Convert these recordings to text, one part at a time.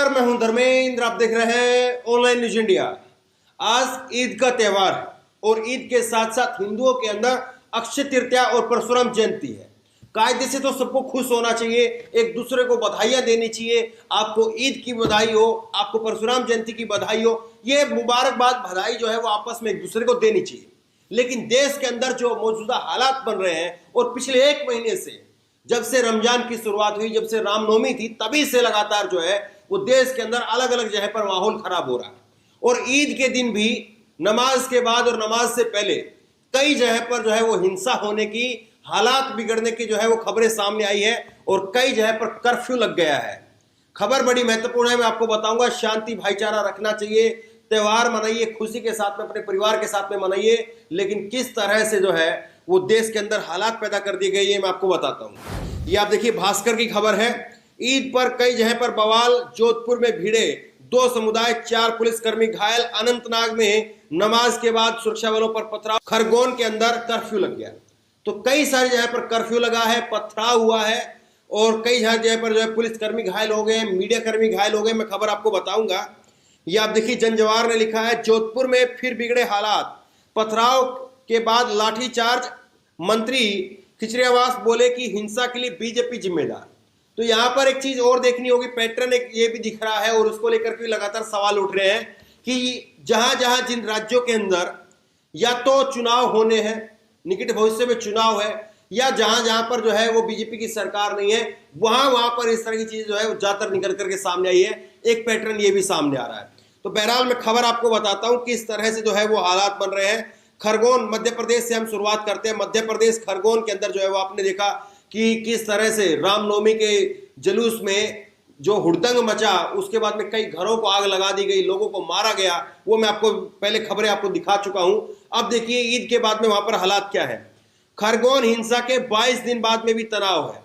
नमस्कार, मैं हूं धर्मेंद्र। आप देख रहे हैं ऑनलाइन न्यूज इंडिया। आज ईद का त्योहार है और ईद के साथ साथ हिंदुओं के अंदर अक्षय तृतीया और परशुराम जयंती है। कायदे से तो सबको खुश होना चाहिए, एक दूसरे को बधाइयां देनी चाहिए। आपको ईद की बधाई हो, आपको परशुराम जयंती की बधाई हो, ये मुबारकबाद बधाई जो है वो आपस में एक दूसरे को देनी चाहिए। लेकिन देश के अंदर जो मौजूदा हालात बन रहे हैं और पिछले एक महीने से जब से रमजान की शुरुआत हुई, जब से रामनवमी थी, तभी से लगातार जो है वो देश के अंदर अलग अलग जगह पर माहौल खराब हो रहा है। और ईद के दिन भी नमाज के बाद और नमाज से पहले कई जगह पर जो है वो हिंसा होने की, हालात बिगड़ने की जो है वो खबरें सामने आई है और कई जगह पर कर्फ्यू लग गया है। खबर बड़ी महत्वपूर्ण है, मैं आपको बताऊंगा। शांति भाईचारा रखना चाहिए, त्योहार मनाइए, खुशी के साथ में अपने परिवार के साथ में मनाइए, लेकिन किस तरह से जो है वो देश के अंदर हालात पैदा कर दी गई है मैं आपको बताता हूँ। ये आप देखिए, भास्कर की खबर है। ईद पर कई जगह पर बवाल, जोधपुर में भिड़े 2 समुदाय, 4 पुलिसकर्मी घायल। अनंतनाग में नमाज के बाद सुरक्षा बलों पर पथराव। खरगोन के अंदर कर्फ्यू लग गया। तो कई सारी जगह पर कर्फ्यू लगा है, पथराव हुआ है और कई जगह पर जो है पुलिसकर्मी घायल हो गए, मीडिया कर्मी घायल हो गए। मैं खबर आपको बताऊंगा। ये आप देखिए, जनजवार ने लिखा है, जोधपुर में फिर बिगड़े हालात, पथराव के बाद लाठीचार्ज। मंत्री खिचड़ियावास बोले कि हिंसा के लिए बीजेपी जिम्मेदार। तो यहां पर एक चीज और देखनी होगी, पैटर्न एक ये भी दिख रहा है और उसको लेकर के लगातार सवाल उठ रहे हैं कि जहां जहां जिन राज्यों के अंदर या तो चुनाव होने हैं, निकट भविष्य में चुनाव है, या जहां जहां पर जो है वो बीजेपी की सरकार नहीं है, वहां पर इस तरह की चीज जो है वो ज्यादातर निकल करके सामने आई है। एक पैटर्न ये भी सामने आ रहा है। तो बहरहाल मैं खबर आपको बताता हूं किस तरह से जो है वो हालात बन रहे हैं। खरगोन, मध्य प्रदेश से हम शुरुआत करते हैं। मध्य प्रदेश खरगोन के अंदर जो है वो आपने देखा कि किस तरह से रामनवमी के जुलूस में जो हुड़दंग मचा, उसके बाद में कई घरों को आग लगा दी गई, लोगों को मारा गया। वो मैं आपको पहले खबरें आपको दिखा चुका हूं। अब देखिए ईद के बाद में वहां पर हालात क्या है। खरगोन हिंसा के 22 दिन बाद में भी तनाव है।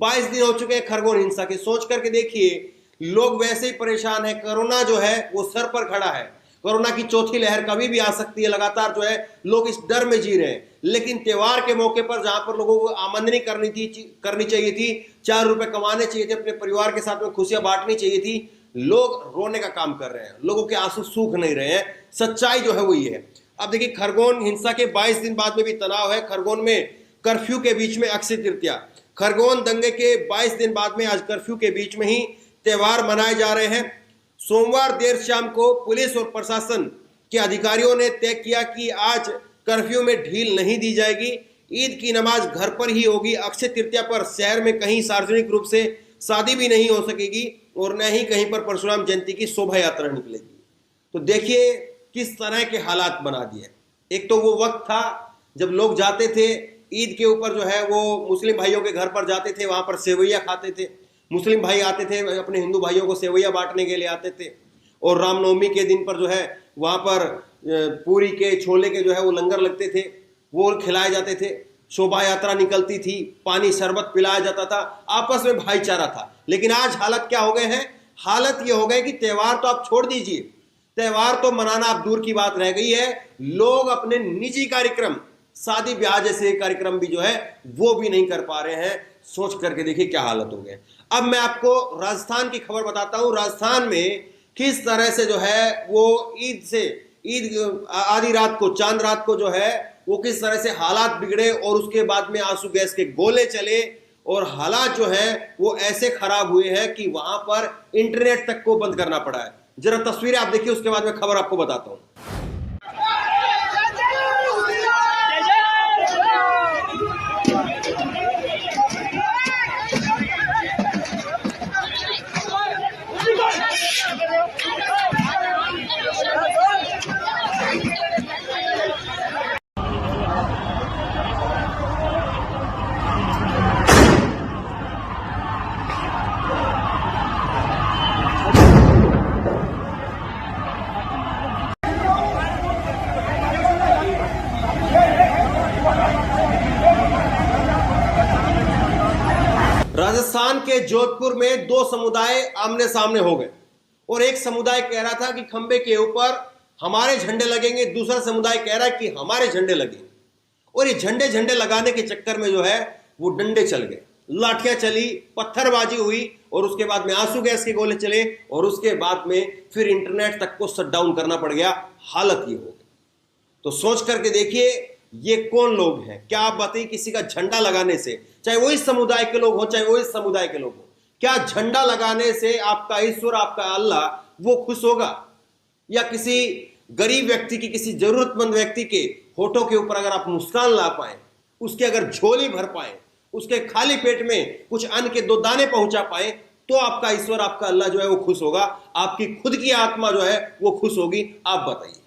22 दिन हो चुके हैं खरगोन हिंसा के। सोच करके देखिए, लोग वैसे ही परेशान है। कोरोना जो है वो सर पर खड़ा है। कोरोना की चौथी लहर कभी भी आ सकती है। लगातार जो है लोग इस डर में जी रहे हैं। लेकिन त्योहार के मौके पर जहां पर लोगों को आमदनी करनी चाहिए थी, 4 रुपए कमाने चाहिए थे, अपने परिवार के साथ में खुशियां बांटनी चाहिए थी, लोग रोने का काम कर रहे हैं। लोगों के आंसू सूख नहीं रहे हैं। सच्चाई जो है वो ये है। अब देखिए, खरगोन हिंसा के 22 दिन बाद में भी तनाव है। खरगोन में कर्फ्यू के बीच में अक्षय तृतीया। खरगोन दंगे के 22 दिन बाद में आज कर्फ्यू के बीच में ही त्योहार मनाए जा रहे हैं। सोमवार देर शाम को पुलिस और प्रशासन के अधिकारियों ने तय किया कि आज कर्फ्यू में ढील नहीं दी जाएगी। ईद की नमाज घर पर ही होगी। अक्षय तृतीया पर शहर में कहीं सार्वजनिक रूप से शादी भी नहीं हो सकेगी और न ही कहीं पर परशुराम जयंती की शोभा यात्रा निकलेगी। तो देखिए किस तरह के हालात बना दिए। एक तो वो वक्त था जब लोग जाते थे ईद के ऊपर जो है वो मुस्लिम भाइयों के घर पर जाते थे, वहां पर सेवैया खाते थे। मुस्लिम भाई आते थे, अपने हिंदू भाइयों को सेवैया बांटने के लिए आते थे। और रामनवमी के दिन पर जो है वहां पर पूरी के, छोले के जो है वो लंगर लगते थे, वो खिलाए जाते थे। शोभा यात्रा निकलती थी, पानी शरबत पिलाया जाता था, आपस में भाईचारा था। लेकिन आज हालत क्या हो गए हैं? हालत ये हो गए कि त्योहार तो आप छोड़ दीजिए, त्योहार तो मनाना आप दूर की बात रह गई है। लोग अपने निजी कार्यक्रम, शादी ब्याह जैसे कार्यक्रम भी जो है वो भी नहीं कर पा रहे हैं। सोच करके देखिए क्या हालत हो गई। अब मैं आपको राजस्थान की खबर बताता हूं। राजस्थान में किस तरह से जो है वो ईद आधी रात को, चांद रात को जो है वो किस तरह से हालात बिगड़े और उसके बाद में आंसू गैस के गोले चले और हालात जो है वो ऐसे खराब हुए हैं कि वहां पर इंटरनेट तक को बंद करना पड़ा है। जरा तस्वीरें आप देखिए, उसके बाद में खबर आपको बताता हूं। राजस्थान के जोधपुर में 2 समुदाय आमने सामने हो गए और एक समुदाय कह रहा था कि खंबे के ऊपर हमारे झंडे लगेंगे, दूसरा समुदाय कह रहा है कि हमारे झंडे लगेंगे। और ये झंडे लगाने के चक्कर में जो है वो डंडे चल गए, लाठियां चली, पत्थरबाजी हुई और उसके बाद में आंसू गैस के गोले चले और उसके बाद में फिर इंटरनेट तक को शट डाउन करना पड़ गया। हालत ये हो गई। तो सोच करके देखिए ये कौन लोग हैं। क्या आप बताइए, किसी का झंडा लगाने से, चाहे वो इस समुदाय के लोग हो चाहे वो इस समुदाय के लोग हो, क्या झंडा लगाने से आपका ईश्वर, आपका अल्लाह वो खुश होगा? या किसी गरीब व्यक्ति की, किसी जरूरतमंद व्यक्ति के होठों के ऊपर अगर आप मुस्कान ला पाए, उसके अगर झोली भर पाए, उसके खाली पेट में कुछ अन्न के 2 दाने पहुंचा पाए, तो आपका ईश्वर, आपका अल्लाह जो है वो खुश होगा, आपकी खुद की आत्मा जो है वो खुश होगी। आप बताइए।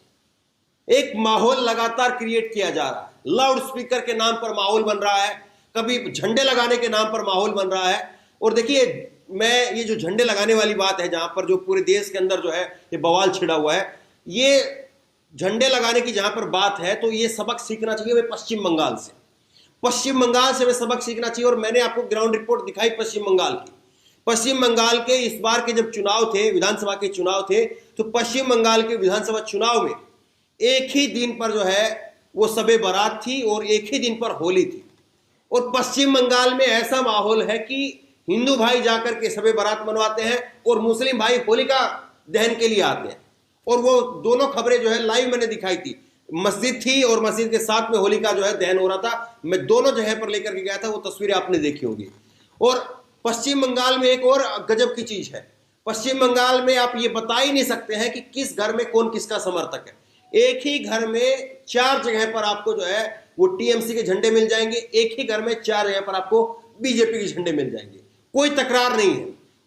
एक माहौल लगातार क्रिएट किया जा रहा है। लाउड स्पीकर के नाम पर माहौल बन रहा है, कभी झंडे लगाने के नाम पर माहौल बन रहा है। और देखिए, मैं ये जो झंडे लगाने वाली बात है, जहां पर जो पूरे देश के अंदर जो है ये बवाल छिड़ा हुआ है, ये झंडे लगाने की जहां पर बात है, तो ये सबक सीखना चाहिए वे पश्चिम बंगाल से। पश्चिम बंगाल से वे सबक सीखना चाहिए। और मैंने आपको ग्राउंड रिपोर्ट दिखाई पश्चिम बंगाल की। पश्चिम बंगाल के इस बार के जब चुनाव थे, विधानसभा के चुनाव थे, तो पश्चिम बंगाल के विधानसभा चुनाव में एक ही दिन पर जो है वो शबे बारात थी और एक ही दिन पर होली थी। और पश्चिम बंगाल में ऐसा माहौल है कि हिंदू भाई जाकर के शबे बारात मनवाते हैं और मुस्लिम भाई होलिका दहन के लिए आते हैं। और वो दोनों खबरें जो है लाइव मैंने दिखाई थी। मस्जिद थी और मस्जिद के साथ में होलिका जो है दहन हो रहा था। मैं दोनों जगह पर लेकर के गया था, वो तस्वीरें आपने देखी होगी। और पश्चिम बंगाल में एक और गजब की चीज है। पश्चिम बंगाल में आप ये बता ही नहीं सकते हैं कि किस घर में कौन किसका समर्थक है। एक ही घर में 4 जगह पर आपको जो है वो टीएमसी के झंडे मिल जाएंगे, एक ही घर में 4 जगह पर आपको बीजेपी के झंडे मिल जाएंगे। कोई तकरार नहीं है।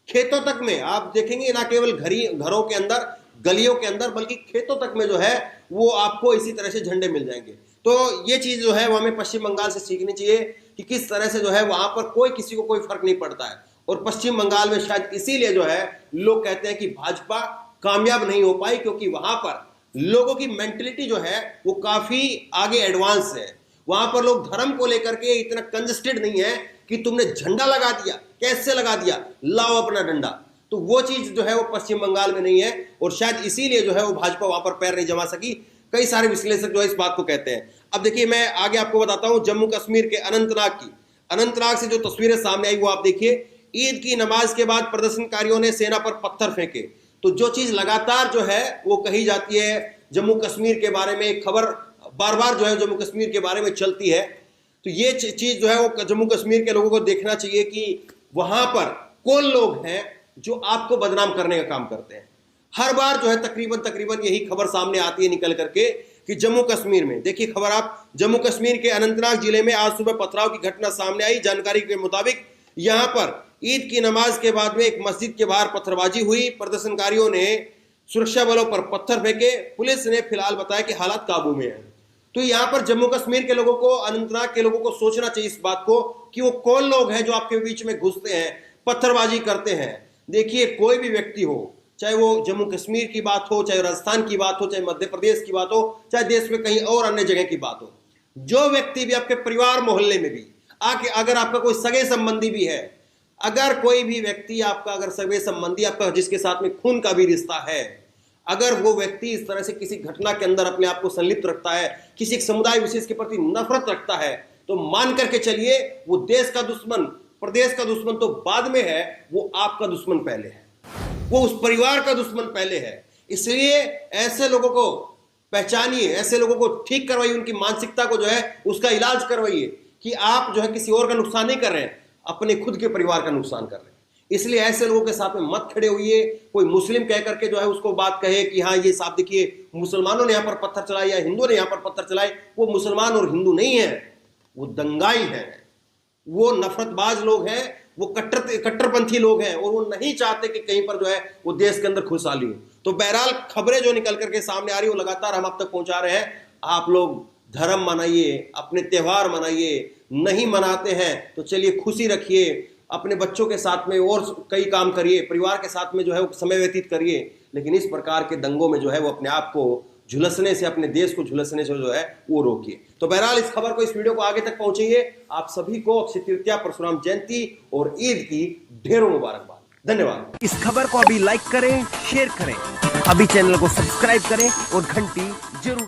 खेतों तक में आप देखेंगे, ना केवल घरों के अंदर, गलियों के अंदर, बल्कि खेतों तक में जो है वो आपको इसी तरह से झंडे मिल जाएंगे। तो ये चीज जो है वो हमें पश्चिम बंगाल से सीखनी चाहिए कि किस तरह से जो है वहां पर कोई किसी को कोई फर्क नहीं पड़ता है। और पश्चिम बंगाल में शायद इसीलिए जो है लोग कहते हैं कि भाजपा कामयाब नहीं हो पाई, क्योंकि वहां पर लोगों की मेंटलिटी जो है वो काफी आगे एडवांस है। वहां पर लोग धर्म को लेकर के इतना कंजस्टेड नहीं है कि तुमने झंडा लगा दिया, कैसे लगा दिया, लाओ अपना डंडा। तो वो चीज जो है वो पश्चिम बंगाल में नहीं है और शायद इसीलिए जो है वो भाजपा वहां पर पैर नहीं जमा सकी। कई सारे विश्लेषक जो है इस बात को कहते हैं। अब देखिए, मैं आगे आपको बताता हूं जम्मू कश्मीर के अनंतनाग से जो तस्वीरें सामने आई वो आप देखिए। ईद की नमाज के बाद प्रदर्शनकारियों ने सेना पर पत्थर फेंके। तो जो चीज लगातार जो है वो कही जाती है जम्मू कश्मीर के बारे में, एक खबर बार बार जो है जम्मू कश्मीर के बारे में चलती है, तो ये चीज जो है वो जम्मू कश्मीर के लोगों को देखना चाहिए कि वहां पर कौन लोग हैं जो आपको बदनाम करने का काम करते हैं। हर बार जो है तकरीबन यही खबर सामने आती है निकल करके कि जम्मू कश्मीर में, देखिए खबर आप, जम्मू कश्मीर के अनंतनाग जिले में आज सुबह पथराव की घटना सामने आई। जानकारी के मुताबिक यहां पर ईद की नमाज के बाद में एक मस्जिद के बाहर पत्थरबाजी हुई। प्रदर्शनकारियों ने सुरक्षा बलों पर पत्थर फेंके। पुलिस ने फिलहाल बताया कि हालात काबू में है। तो यहाँ पर जम्मू कश्मीर के लोगों को, अनंतनाग के लोगों को सोचना चाहिए इस बात को कि वो कौन लोग हैं जो आपके बीच में घुसते हैं, पत्थरबाजी करते हैं। देखिए, कोई भी व्यक्ति हो, चाहे वो जम्मू कश्मीर की बात हो, चाहे राजस्थान की बात हो, चाहे मध्य प्रदेश की बात हो, चाहे देश में कहीं और अन्य जगह की बात हो, जो व्यक्ति भी आपके परिवार मोहल्ले में भी आके, अगर आपका कोई सगे संबंधी भी है, अगर कोई भी व्यक्ति आपका, अगर सगे संबंधी आपका जिसके साथ में खून का भी रिश्ता है, अगर वो व्यक्ति इस तरह से किसी घटना के अंदर अपने आप को संलिप्त रखता है, किसी एक समुदाय विशेष के प्रति नफरत रखता है, तो मान करके चलिए वो देश का दुश्मन, प्रदेश का दुश्मन तो बाद में है, वो आपका दुश्मन पहले है, वो उस परिवार का दुश्मन पहले है। इसलिए ऐसे लोगों को पहचानिए, ऐसे लोगों को ठीक करवाइए, उनकी मानसिकता को जो है उसका इलाज करवाइए कि आप जो है किसी और का नुकसान नहीं कर रहे हैं, अपने खुद के परिवार का नुकसान कर रहे हैं। इसलिए ऐसे लोगों के साथ में मत खड़े होइए। कोई मुस्लिम कह करके जो है उसको बात कहे कि हाँ ये साहब देखिए मुसलमानों ने यहाँ पर पत्थर चलाए या हिंदुओं ने यहाँ पर पत्थर चलाए, वो मुसलमान और हिंदू नहीं है, वो दंगाई है, वो नफरतबाज लोग हैं, वो कट्टरपंथी लोग हैं और वो नहीं चाहते कि कहीं पर जो है वो देश के अंदर खुशहाली हो। तो बहरहाल खबरें जो निकल करके सामने आ रही है वो लगातार हम आप तक पहुंचा रहे हैं। आप लोग धर्म मनाइए, अपने त्यौहार मनाइए, नहीं मनाते हैं तो चलिए खुशी रखिए, अपने बच्चों के साथ में और कई काम करिए, परिवार के साथ में जो है वो समय व्यतीत करिए, लेकिन इस प्रकार के दंगों में जो है वो अपने आप को झुलसने से, अपने देश को झुलसने से जो है वो रोकिए। तो बहरहाल इस खबर को, इस वीडियो को आगे तक पहुंचाइए। आप सभी को अक्षय तृतीया, परशुराम जयंती और ईद की ढेरों मुबारकबाद। धन्यवाद। इस खबर को अभी लाइक करें, शेयर करें, अभी चैनल को सब्सक्राइब करें और घंटी जरूर